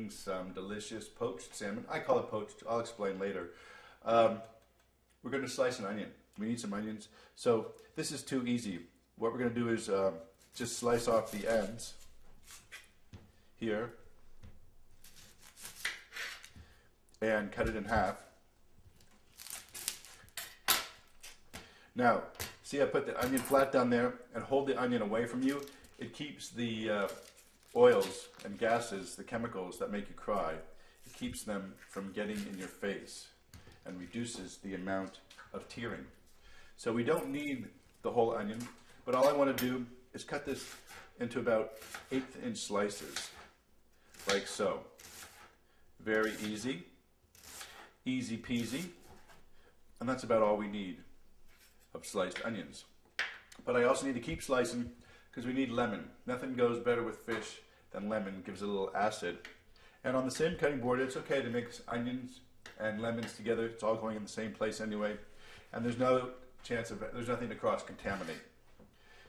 making some delicious poached salmon. I call it poached. I'll explain later. We're going to slice an onion. We need some onions. So this is too easy. What we're going to do is just slice off the ends here and cut it in half. Now, see, I put the onion flat down there and hold the onion away from you. It keeps the oils and gases, the chemicals that make you cry, it keeps them from getting in your face and reduces the amount of tearing. So we don't need the whole onion, but all I want to do is cut this into about 1/8 inch slices, like so. Very easy, easy peasy, and that's about all we need of sliced onions. But I also need to keep slicing because we need lemon. Nothing goes better with fish than lemon, gives it a little acid. And on the same cutting board, it's okay to mix onions and lemons together. It's all going in the same place anyway. And there's no chance of, there's nothing to cross-contaminate.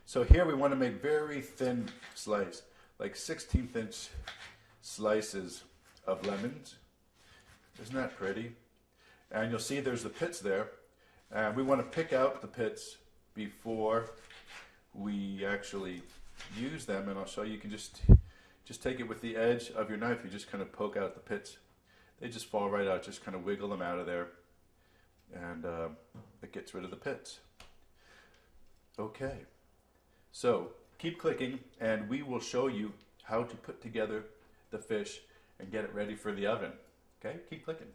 So here we want to make very thin slice, like 1/16 inch slices of lemons. Isn't that pretty? And you'll see there's the pits there. And we want to pick out the pits before we actually use them. And I'll show you, you can just take it with the edge of your knife. You just kind of poke out the pits. They just fall right out. Just kind of wiggle them out of there. And it gets rid of the pits. Okay. So keep clicking and we will show you how to put together the fish and get it ready for the oven. Okay, keep clicking.